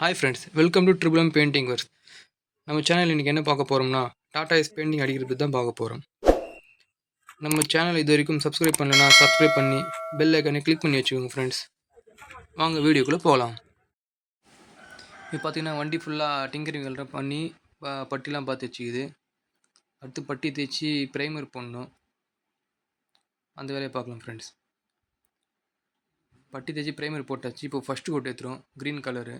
Hi friends, welcome to triple M painting works. நம்ம channel இன்றைக்கி என்ன பார்க்க போகிறோம்னா, டாடா ஏஸ் பெயிண்டிங் அடிக்கிறது தான் பார்க்க போகிறோம். நம்ம சேனல் இது வரைக்கும் சப்ஸ்கிரைப் பண்ணலைன்னா சப்ஸ்கிரைப் பண்ணி பெல் ஐக்கனை கிளிக் பண்ணி வச்சுக்கோங்க ஃப்ரெண்ட்ஸ். வாங்க வீடியோக்குள்ளே போகலாம். இப்போ பார்த்தீங்கன்னா வண்டி ஃபுல்லாக டிங்கரிங் வேலை பண்ணி பட்டிலாம் பார்த்து வச்சுக்குது. அடுத்து பட்டி தேய்ச்சி ப்ரைமர் போடணும். அந்த வேலையை பார்க்கலாம் ஃப்ரெண்ட்ஸ். பட்டி தேய்ச்சி ப்ரைமர் போட்டாச்சு. இப்போ ஃபஸ்ட்டு கோட் ஏற்றுறோம், க்ரீன் கலரு.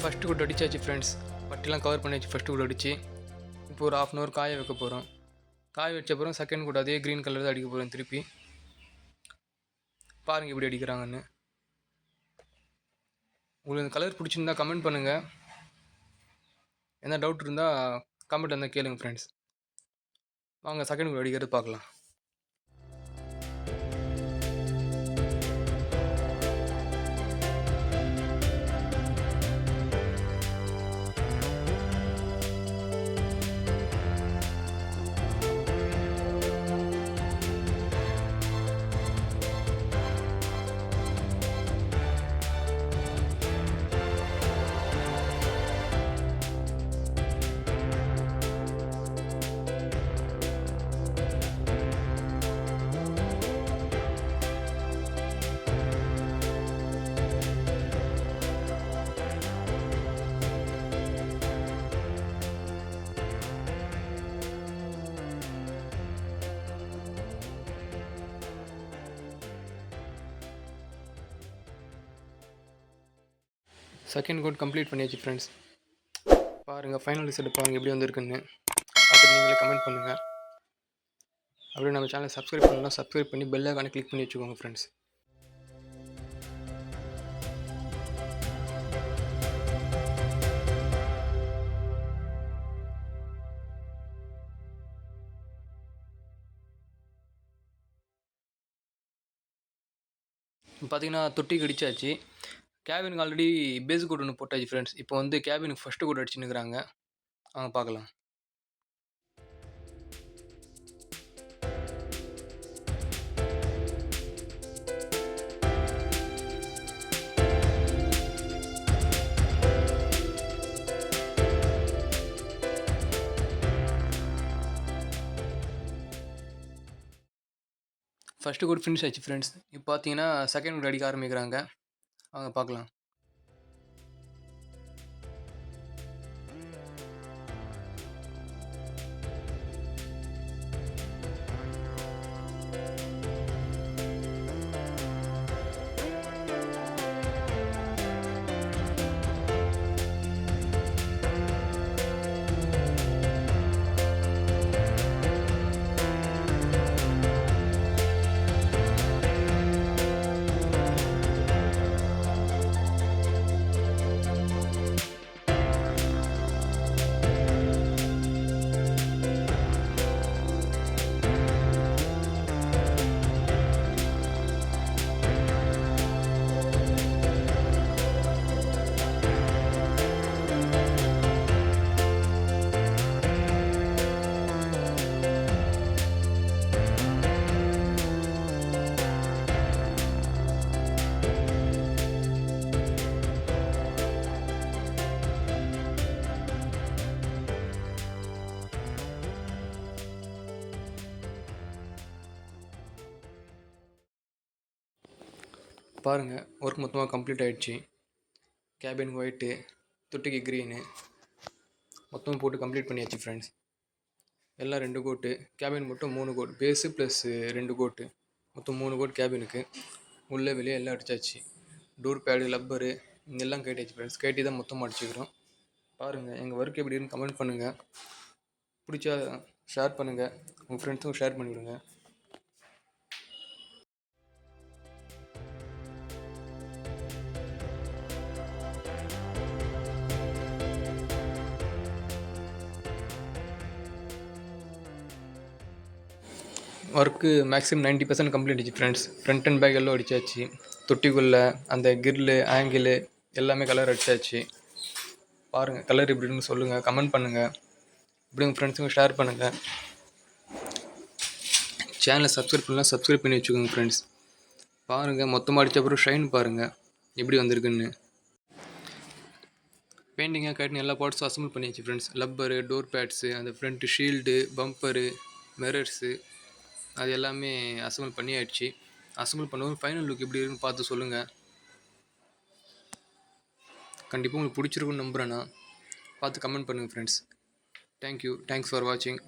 ஃபஸ்ட்டு கோட் அடித்தாச்சு ஃப்ரெண்ட்ஸ். பட்டிலாம் கவர் பண்ணியாச்சு. ஃபஸ்ட்டு கோட் அடித்து இப்போ ஒரு 1/2 hour காய வைக்க போகிறோம். காய வச்ச அப்புறம் செகண்ட் கோட் அதே க்ரீன் கலர் தான் அடிக்க போகிறோம். திருப்பி பாருங்கள் எப்படி அடிக்கிறாங்கன்னு. உங்களுக்கு இந்த கலர் பிடிச்சிருந்தா கமெண்ட் பண்ணுங்கள். என்ன டவுட் இருந்தால் கமெண்ட் இருந்தால் கேளுங்க ஃப்ரெண்ட்ஸ். வாங்க செகண்ட் கோட் அடிக்கிறது பார்க்கலாம். செகண்ட் கோட் கம்ப்ளீட் பண்ணியாச்சு ஃப்ரெண்ட்ஸ். பாருங்கள் ஃபைனல் ரிசல்ட் பாருங்கள் எப்படி வந்திருக்குன்னு. பார்த்துட்டு நீங்களே கமெண்ட் பண்ணுங்கள். அப்படியே நம்ம சேனலை சப்ஸ்கிரைப் பண்ணலாம், சப்ஸ்கிரைப் பண்ணி பெல் ஐகானை கிளிக் பண்ணி வச்சுக்கோங்க ஃப்ரெண்ட்ஸ். பார்த்தீங்கன்னா தொட்டிக்கு அடிச்சாச்சு. கேபினுக்கு ஆல்ரெடி பேஸ் கோட் ஒன்று போட்டாச்சு ஃப்ரெண்ட்ஸ். இப்போ வந்து கேபினுக்கு ஃபஸ்ட்டு கோட் அடிச்சுன்னுக்குறாங்க. வாங்க பார்க்கலாம். ஃபஸ்ட்டு கோட் ஃபினிஷ் ஆச்சு ஃப்ரெண்ட்ஸ். இப்போ பார்த்தீங்கன்னா செகண்ட் கோட் அடிக்க ஆரம்பிக்கிறாங்க. வாங்க பார்க்கலாம். பாருங்கள் ஒர்க் மொத்தமாக கம்ப்ளீட் ஆகிடுச்சு. கேபின் ஒயிட்டு, தொட்டிக்கு க்ரீனு மொத்தமாக போட்டு கம்ப்ளீட் பண்ணியாச்சு ஃப்ரெண்ட்ஸ். எல்லாம் 2 கோட்டு, கேபின் மட்டும் 3 கோட், பேஸு ப்ளஸ் 2 கோட்டு. மொத்தம் 3 கோட் கேபினுக்கு. உள்ளே வெளியே எல்லாம் அடித்தாச்சு. டோர் பேடு, லப்பரு எல்லாம் கேட்டாச்சு ஃப்ரெண்ட்ஸ். கேட்டி தான் மொத்தமாக அடிச்சுக்கிறோம். பாருங்கள் எங்கள் ஒர்க் எப்படி இருக்குன்னு கமெண்ட் பண்ணுங்கள். பிடிச்சா ஷேர் பண்ணுங்கள், உங்கள் ஃப்ரெண்ட்ஸுக்கும் ஷேர் பண்ணிவிடுங்க. ஒர்க்கு மேக்ஸிமம் 90% கம்ப்ளீட் ஆச்சு ஃப்ரெண்ட்ஸ். ஃப்ரண்ட் அண்ட் பேக் எல்லாம் அடித்தாச்சு. தொட்டிக்குள்ளே அந்த கிரில்லு, ஆங்கிளு எல்லாமே கலர் அடித்தாச்சு. பாருங்கள் கலர் எப்படி இருக்குன்னு சொல்லுங்கள், கமெண்ட் பண்ணுங்கள். இப்படி உங்கள் ஃப்ரெண்ட்ஸுங்க ஷேர் பண்ணுங்கள். சேனலை சப்ஸ்கிரைப் பண்ணலாம், சப்ஸ்கிரைப் பண்ணி வச்சுக்கோங்க ஃப்ரெண்ட்ஸ். பாருங்கள் மொத்தமாக அடித்த அப்புறம் ஷைன் பாருங்கள் எப்படி வந்திருக்குன்னு. பெயிண்டிங்காக கட்டின எல்லா பார்ட்ஸும் அசம்பிள் பண்ணியாச்சு ஃப்ரெண்ட்ஸ். லப்பரு, டோர் பேட்ஸு, அந்த ஃப்ரண்ட்டு ஷீல்டு, பம்பரு, மிரர்ஸு அது எல்லாமே அசம்பிள் பண்ணி ஆயிடுச்சு. அசம்பிள் பண்ணும்போது ஃபைனல் லுக் எப்படி இருக்குன்னு பார்த்து சொல்லுங்கள். கண்டிப்பாக உங்களுக்கு பிடிச்சிருக்குன்னு நம்புகிறேன். நான் பார்த்து கமெண்ட் பண்ணுங்கள் ஃப்ரெண்ட்ஸ். தேங்க்யூ, தேங்க்ஸ் ஃபார் வாட்சிங்.